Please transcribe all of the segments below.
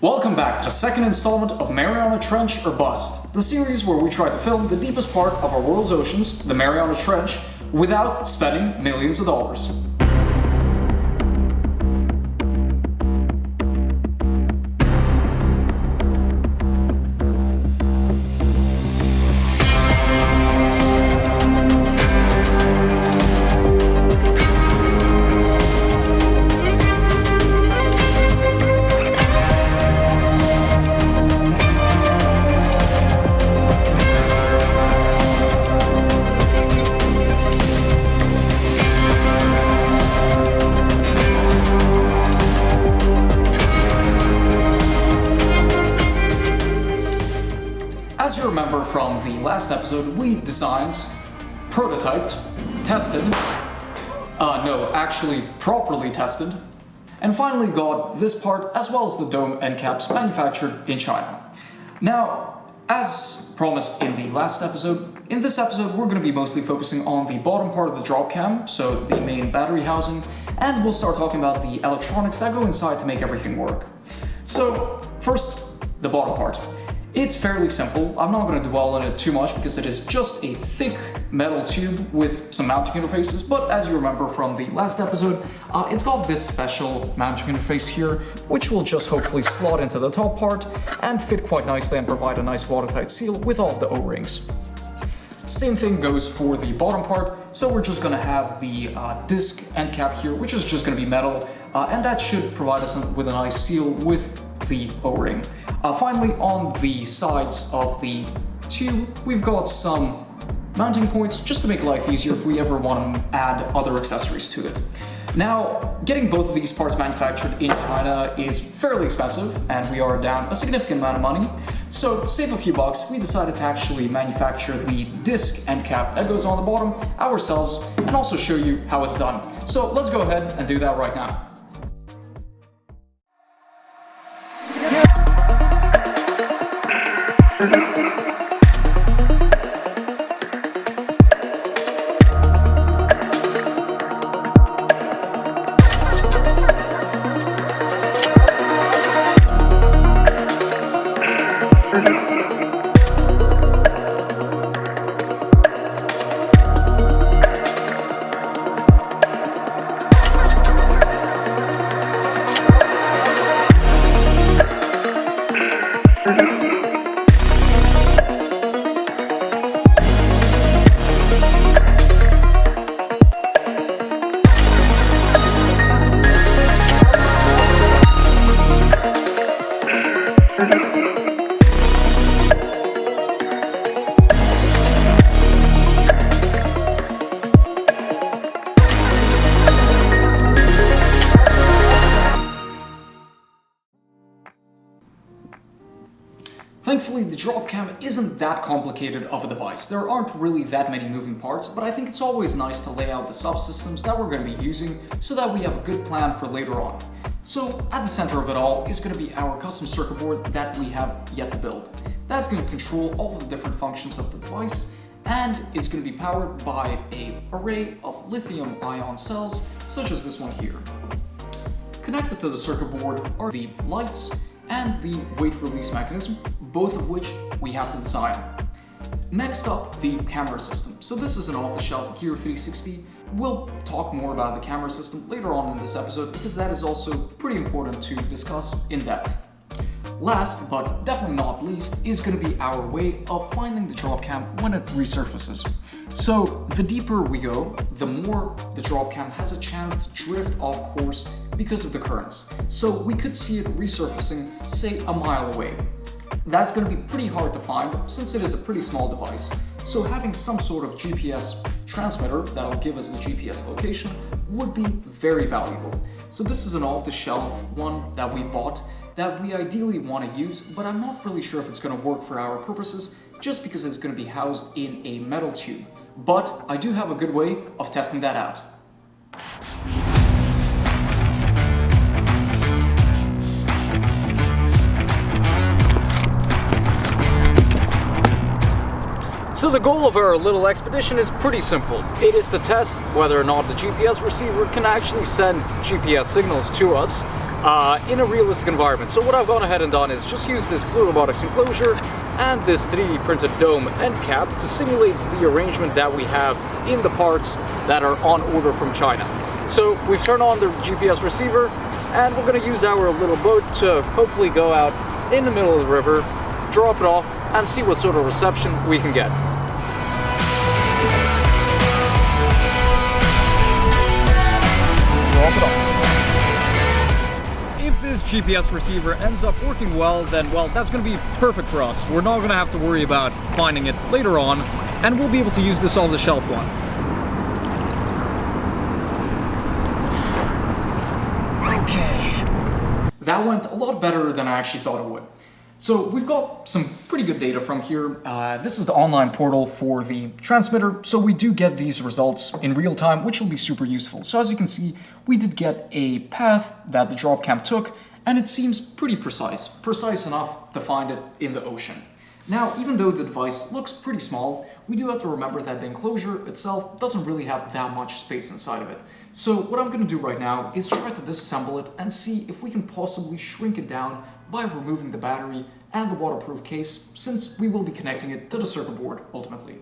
Welcome back to the second installment of Mariana Trench or Bust, the series where we try to film the deepest part of our world's oceans, the Mariana Trench, without spending millions of dollars. As you remember from the last episode, we designed, prototyped, tested, properly tested, and finally got this part as well as the dome end caps manufactured in China. Now, as promised in the last episode, in this episode we're going to be mostly focusing on the bottom part of the drop cam, so the main battery housing, and we'll start talking about the electronics that go inside to make everything work. So, first, the bottom part. It's fairly simple. I'm not going to dwell on it too much because it is just a thick metal tube with some mounting interfaces, but as you remember from the last episode, it's got this special mounting interface here, which will just hopefully slot into the top part and fit quite nicely and provide a nice watertight seal with all of the O-rings. Same thing goes for the bottom part, so we're just going to have the disc end cap here, which is just going to be metal, and that should provide us with a nice seal with the O-ring. Finally, on the sides of the tube, we've got some mounting points just to make life easier if we ever want to add other accessories to it. Now, getting both of these parts manufactured in China is fairly expensive, and we are down a significant amount of money. So, to save a few bucks, we decided to actually manufacture the disc end cap that goes on the bottom ourselves and also show you how it's done. So, let's go ahead and do that right now. Thankfully, the drop cam isn't that complicated of a device. There aren't really that many moving parts, but I think it's always nice to lay out the subsystems that we're going to be using so that we have a good plan for later on. So, at the center of it all is going to be our custom circuit board that we have yet to build. That's going to control all of the different functions of the device, and it's going to be powered by an array of lithium-ion cells, such as this one here. Connected to the circuit board are the lights and the weight release mechanism, both of which we have to design. Next up, the camera system. So this is an off-the-shelf Gear 360. We'll talk more about the camera system later on in this episode because that is also pretty important to discuss in depth. Last, but definitely not least, is going to be our way of finding the drop cam when it resurfaces. So the deeper we go, the more the drop cam has a chance to drift off course because of the currents. So we could see it resurfacing, say, a mile away. That's going to be pretty hard to find since it is a pretty small device. So having some sort of GPS transmitter that'll give us the GPS location would be very valuable. So this is an off-the-shelf one that we've bought that we ideally want to use, but I'm not really sure if it's going to work for our purposes just because it's going to be housed in a metal tube. But I do have a good way of testing that out. So the goal of our little expedition is pretty simple. It is to test whether or not the GPS receiver can actually send GPS signals to us in a realistic environment. So what I've gone ahead and done is just use this Blue Robotics enclosure and this 3D printed dome end cap to simulate the arrangement that we have in the parts that are on order from China. So we've turned on the GPS receiver, and we're going to use our little boat to hopefully go out in the middle of the river, drop it off, and see what sort of reception we can get. Drop it off. If this GPS receiver ends up working well, then well, that's going to be perfect for us. We're not going to have to worry about finding it later on, and we'll be able to use this off-the-shelf one. Okay. That went a lot better than I actually thought it would. So we've got some pretty good data from here. This is the online portal for the transmitter, so we do get these results in real time, which will be super useful. So as you can see, we did get a path that the drop cam took, and it seems pretty precise enough to find it in the ocean. Now, even though the device looks pretty small, we do have to remember that the enclosure itself doesn't really have that much space inside of it. So what I'm going to do right now is try to disassemble it and see if we can possibly shrink it down by removing the battery and the waterproof case, since we will be connecting it to the circuit board ultimately.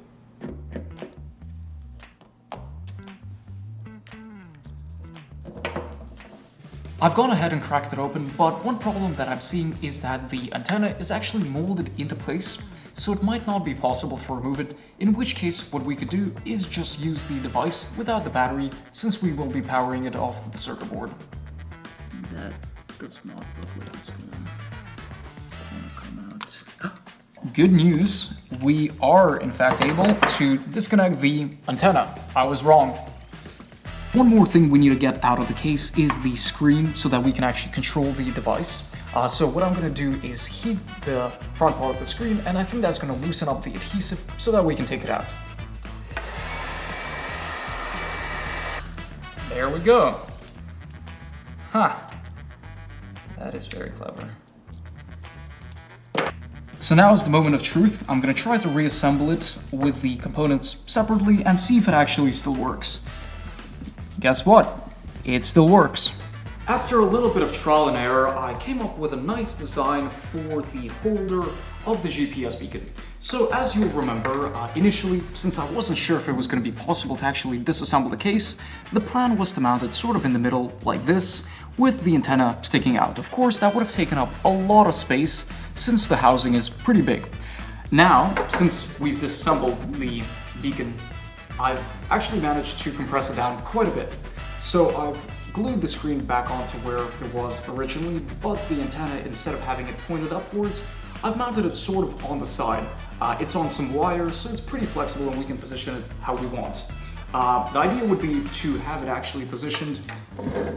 I've gone ahead and cracked it open, but one problem that I'm seeing is that the antenna is actually molded into place, so it might not be possible to remove it, in which case what we could do is just use the device without the battery, since we will be powering it off the circuit board. That does not look like it's going to come out. Good news, we are in fact able to disconnect the antenna. I was wrong. One more thing we need to get out of the case is the screen so that we can actually control the device. So what I'm going to do is heat the front part of the screen, and I think that's going to loosen up the adhesive so that we can take it out. There we go. Huh. That is very clever. So now is the moment of truth. I'm going to try to reassemble it with the components separately and see if it actually still works. Guess what? It still works. After a little bit of trial and error, I came up with a nice design for the holder of the GPS beacon. So as you'll remember, initially, since I wasn't sure if it was going to be possible to actually disassemble the case, the plan was to mount it sort of in the middle like this, with the antenna sticking out. Of course, that would have taken up a lot of space since the housing is pretty big. Now, since we've disassembled the beacon, I've actually managed to compress it down quite a bit. So I've glued the screen back onto where it was originally, but the antenna, instead of having it pointed upwards, I've mounted it sort of on the side. It's on some wires, so it's pretty flexible and we can position it how we want. The idea would be to have it actually positioned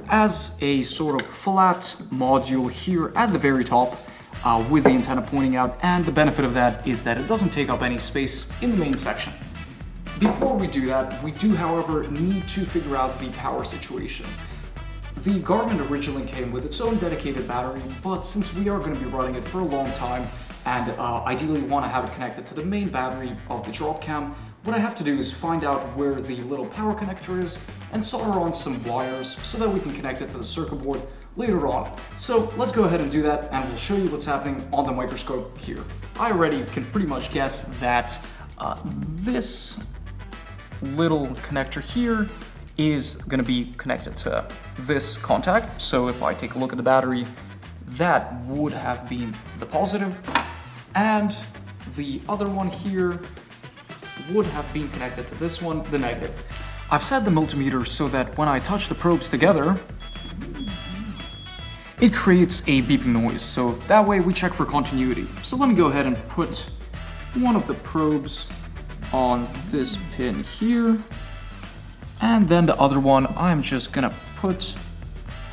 as a sort of flat module here at the very top, with the antenna pointing out, and the benefit of that is that it doesn't take up any space in the main section. Before we do that, we do, however, need to figure out the power situation. The Garmin originally came with its own dedicated battery, but since we are going to be running it for a long time and ideally want to have it connected to the main battery of the drop cam, what I have to do is find out where the little power connector is and solder on some wires so that we can connect it to the circuit board later on. So let's go ahead and do that, and we'll show you what's happening on the microscope here. I already can pretty much guess that this little connector here is going to be connected to this contact. So if I take a look at the battery, that would have been the positive, and the other one here would have been connected to this one, the negative. I've set the multimeter so that when I touch the probes together, it creates a beeping noise, so that way we check for continuity. So let me go ahead and put one of the probes on this pin here, and then the other one I'm just gonna put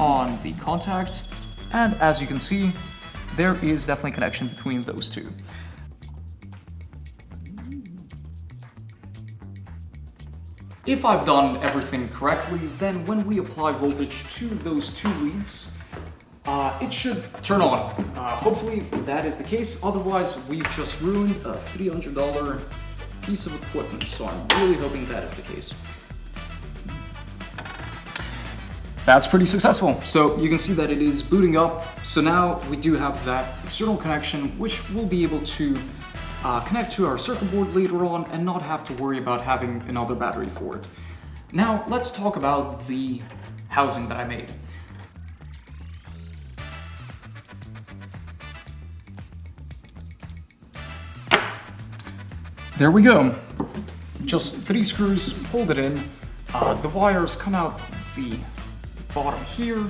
on the contact, and as you can see, there is definitely connection between those two. If I've done everything correctly, then when we apply voltage to those two leads, it should turn on. Hopefully that is the case, otherwise we've just ruined a $300 piece of equipment, so I'm really hoping that is the case. That's pretty successful. So you can see that it is booting up. So now we do have that external connection, which we'll be able to connect to our circuit board later on and not have to worry about having another battery for it. Now let's talk about the housing that I made. There we go. Just 3 screws, hold it in. The wires come out the bottom here,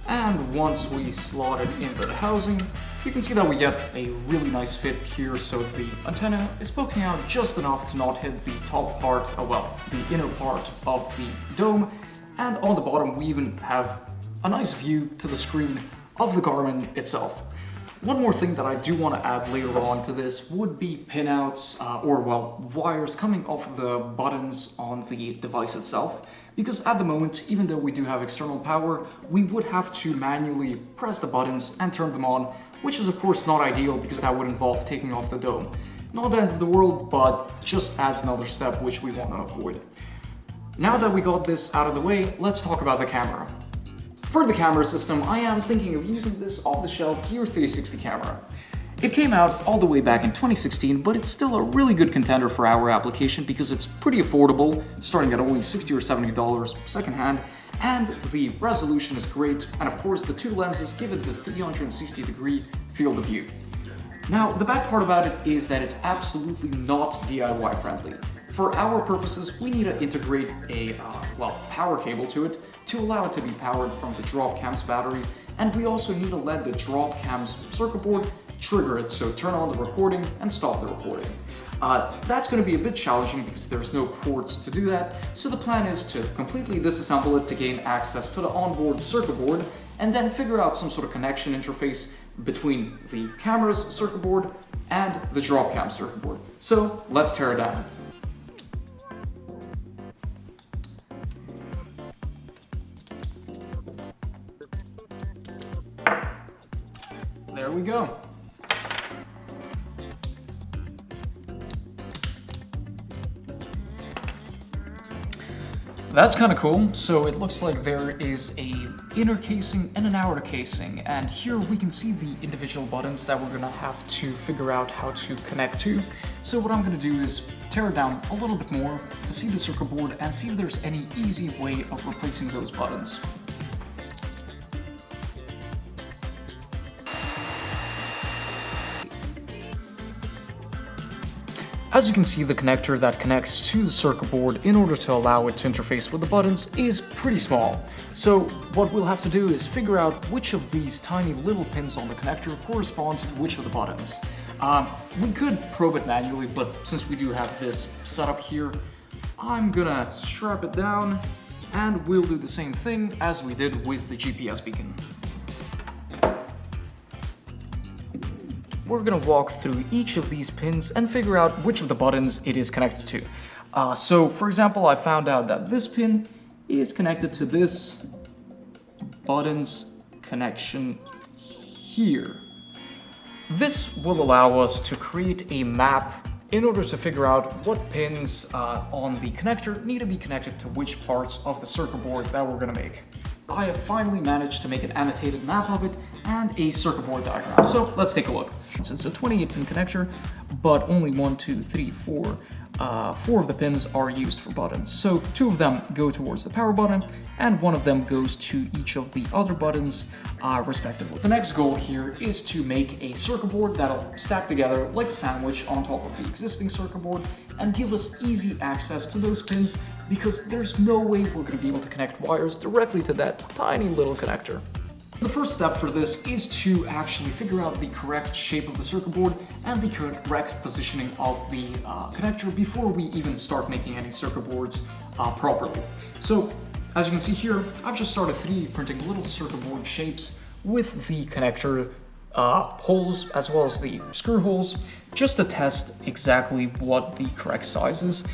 and once we slot it into the housing, you can see that we get a really nice fit here, so the antenna is poking out just enough to not hit the top part, the inner part of the dome, and on the bottom we even have a nice view to the screen of the Garmin itself. One more thing that I do want to add later on to this would be pinouts wires coming off the buttons on the device itself, because at the moment, even though we do have external power, we would have to manually press the buttons and turn them on, which is of course not ideal because that would involve taking off the dome. Not the end of the world, but just adds another step which we want to avoid. Now that we got this out of the way, let's talk about the camera. For the camera system, I am thinking of using this off-the-shelf Gear 360 camera. It came out all the way back in 2016, but it's still a really good contender for our application because it's pretty affordable, starting at only $60 or $70 secondhand, and the resolution is great, and of course the 2 lenses give it the 360-degree field of view. Now, the bad part about it is that it's absolutely not DIY friendly. For our purposes, we need to integrate a power cable to it to allow it to be powered from the drop cam's battery, and we also need to let the drop cam's circuit board trigger it, so turn on the recording and stop the recording. That's going to be a bit challenging because there's no ports to do that, so the plan is to completely disassemble it to gain access to the onboard circuit board and then figure out some sort of connection interface between the camera's circuit board and the drop cam circuit board. So let's tear it down. There we go. That's kind of cool. So it looks like there is a inner casing and an outer casing, and here we can see the individual buttons that we're gonna have to figure out how to connect to. So what I'm gonna do is tear it down a little bit more to see the circuit board and see if there's any easy way of replacing those buttons. As you can see, the connector that connects to the circuit board in order to allow it to interface with the buttons is pretty small. So what we'll have to do is figure out which of these tiny little pins on the connector corresponds to which of the buttons. We could probe it manually, but since we do have this setup here, I'm gonna strap it down and we'll do the same thing as we did with the GPS beacon. We're gonna walk through each of these pins and figure out which of the buttons it is connected to. So for example, I found out that this pin is connected to this button's connection here. This will allow us to create a map in order to figure out what pins on the connector need to be connected to which parts of the circuit board that we're gonna make. I have finally managed to make an annotated map of it and a circuit board diagram. So let's take a look. So it's a 28-pin connector, but only 4 of the pins are used for buttons. So 2 of them go towards the power button and 1 of them goes to each of the other buttons respectively. The next goal here is to make a circuit board that'll stack together like a sandwich on top of the existing circuit board and give us easy access to those pins, because there's no way we're going to be able to connect wires directly to that tiny little connector. The first step for this is to actually figure out the correct shape of the circuit board and the correct positioning of the connector before we even start making any circuit boards properly. So as you can see here, I've just started 3D printing little circuit board shapes with the connector holes as well as the screw holes, just to test exactly what the correct size is.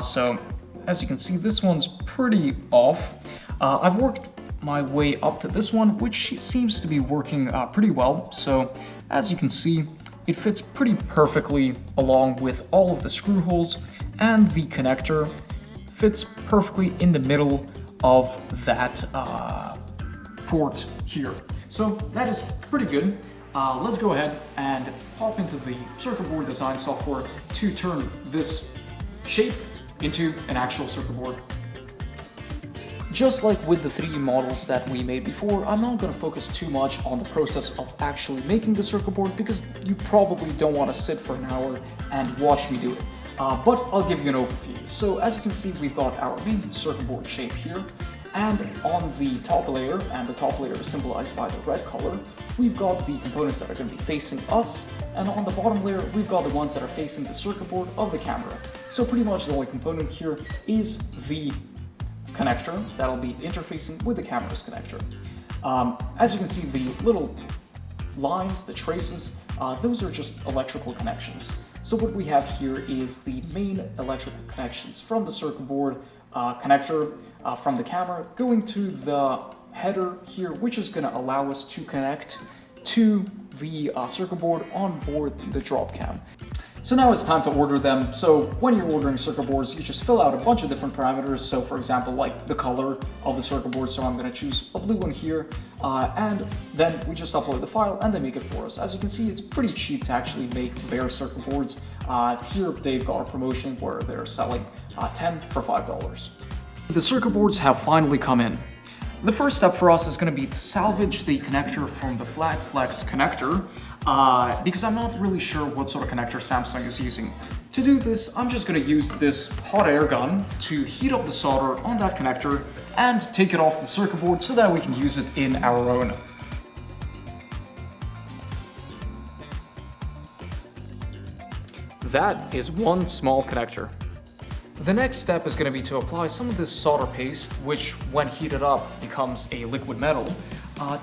So as you can see, this one's pretty off. I've worked my way up to this one, which seems to be working pretty well. So as you can see, it fits pretty perfectly along with all of the screw holes, and the connector fits perfectly in the middle of that port here. So that is pretty good. Let's go ahead and hop into the circuit board design software to turn this shape into an actual circuit board. Just like with the 3D models that we made before, I'm not going to focus too much on the process of actually making the circuit board because you probably don't want to sit for an hour and watch me do it. But I'll give you an overview. So as you can see, we've got our main circuit board shape here, and on the top layer, and the top layer is symbolized by the red color, we've got the components that are going to be facing us, and on the bottom layer, we've got the ones that are facing the circuit board of the camera. So pretty much the only component here is the connector that'll be interfacing with the camera's connector. As you can see, the little lines, the traces, those are just electrical connections. So what we have here is the main electrical connections from the circuit board connector from the camera going to the header here, which is going to allow us to connect to the circuit board on board the drop cam. So now it's time to order them. So when you're ordering circuit boards, you just fill out a bunch of different parameters. So for example, like the color of the circuit board. So I'm going to choose a blue one here, and then we just upload the file and they make it for us. As you can see, it's pretty cheap to actually make bare circuit boards. Here they've got a promotion where they're selling 10 for $5. The circuit boards have finally come in. The first step for us is going to be to salvage the connector from the Flat Flex connector, because I'm not really sure what sort of connector Samsung is using. To do this, I'm just going to use this hot air gun to heat up the solder on that connector and take it off the circuit board so that we can use it in our own. That is one small connector. The next step is going to be to apply some of this solder paste, which when heated up becomes a liquid metal,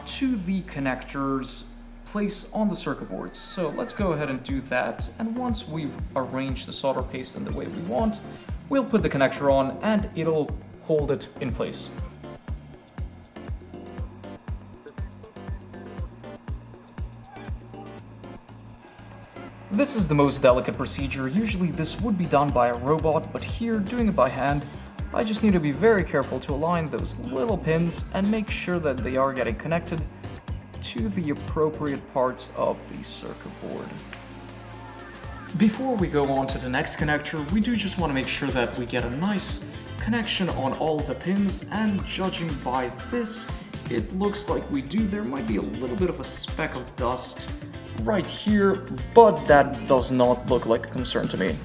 to the connector's place on the circuit boards. So let's go ahead and do that, and once we've arranged the solder paste in the way we want, we'll put the connector on and it'll hold it in place. This is the most delicate procedure. Usually this would be done by a robot, but here, doing it by hand, I just need to be very careful to align those little pins and make sure that they are getting connected to the appropriate parts of the circuit board. Before we go on to the next connector, we do just want to make sure that we get a nice connection on all of the pins, and judging by this, it looks like we do. There might be a little bit of a speck of dust right here, but that does not look like a concern to me.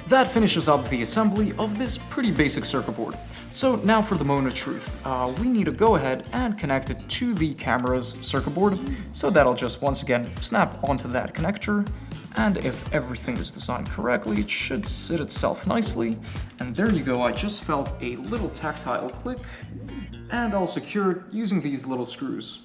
That finishes up the assembly of this pretty basic circuit board. So now for the moment of truth. We need to go ahead and connect it to the camera's circuit board. So that'll just once again snap onto that connector. And if everything is designed correctly, it should sit itself nicely. And there you go, I just felt a little tactile click, and I'll secure it using these little screws.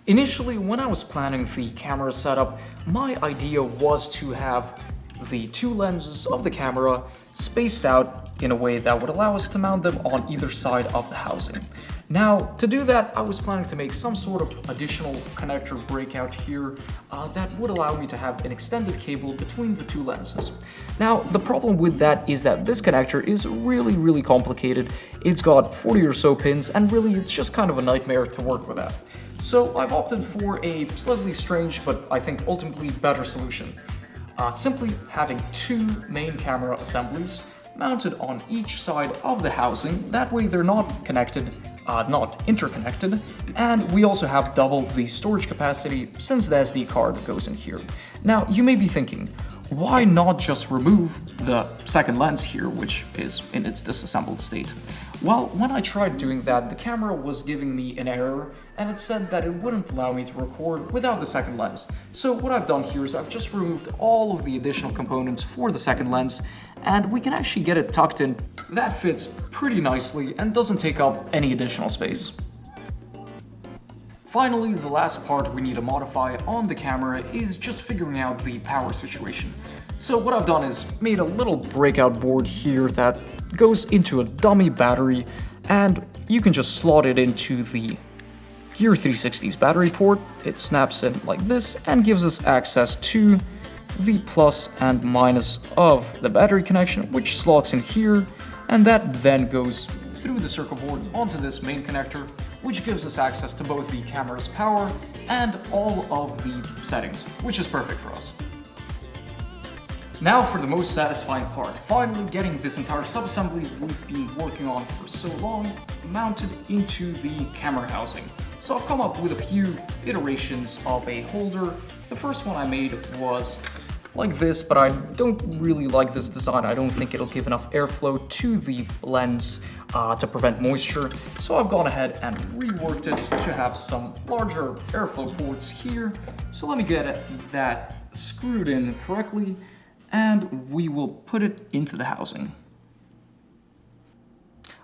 Initially, when I was planning the camera setup, my idea was to have the two lenses of the camera spaced out in a way that would allow us to mount them on either side of the housing. Now, to do that, I was planning to make some sort of additional connector breakout here that would allow me to have an extended cable between the two lenses. Now, the problem with that is that this connector is really complicated. It's got 40 or so pins, and really it's just kind of a nightmare to work with that. So I've opted for a slightly strange, but I think ultimately better solution. Simply having two main camera assemblies mounted on each side of the housing. That way they're not connected, not interconnected, and we also have double the storage capacity since the SD card goes in here. Now, you may be thinking, why not just remove the second lens here, which is in its disassembled state? Well, when I tried doing that, the camera was giving me an error, and it said that it wouldn't allow me to record without the second lens. So what I've done here is I've just removed all of the additional components for the second lens, and we can actually get it tucked in. That fits pretty nicely and doesn't take up any additional space. Finally, the last part we need to modify on the camera is just figuring out the power situation. So what I've done is made a little breakout board here that goes into a dummy battery, and you can just slot it into the Gear 360's battery port. It snaps in like this and gives us access to the plus and minus of the battery connection, which slots in here, and that then goes through the circuit board onto this main connector, which gives us access to both the camera's power and all of the settings, which is perfect for us. Now for the most satisfying part, finally getting this entire subassembly we've been working on for so long mounted into the camera housing. So I've come up with a few iterations of a holder. The first one I made was like this, but I don't really like this design. I don't think it'll give enough airflow to the lens to prevent moisture. So I've gone ahead and reworked it to have some larger airflow ports here. So let me get that screwed in correctly, and we will put it into the housing.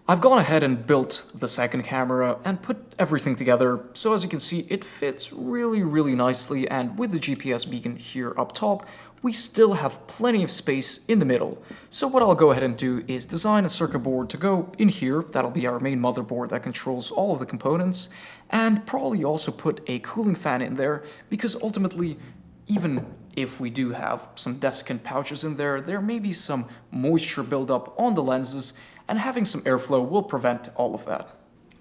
I've gone ahead and built the second camera and put everything together, so as you can see it fits really nicely, and with the GPS beacon here up top, we still have plenty of space in the middle. So what I'll go ahead and do is design a circuit board to go in here. That'll be our main motherboard that controls all of the components, and probably also put a cooling fan in there, because ultimately, even if we do have some desiccant pouches in there, there may be some moisture buildup on the lenses, and having some airflow will prevent all of that.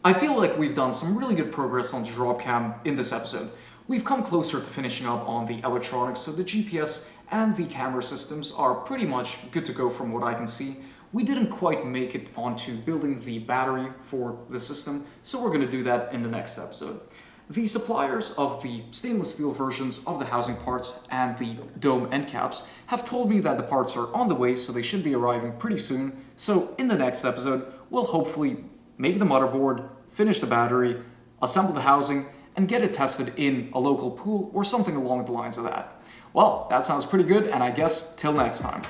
I feel like we've done some really good progress on the drop cam in this episode. We've come closer to finishing up on the electronics, so the GPS and the camera systems are pretty much good to go from what I can see. We didn't quite make it onto building the battery for the system, so we're going to do that in the next episode. The suppliers of the stainless steel versions of the housing parts and the dome end caps have told me that the parts are on the way, so they should be arriving pretty soon. So in the next episode, we'll hopefully make the motherboard, finish the battery, assemble the housing, and get it tested in a local pool or something along the lines of that. Well, that sounds pretty good, and I guess till next time.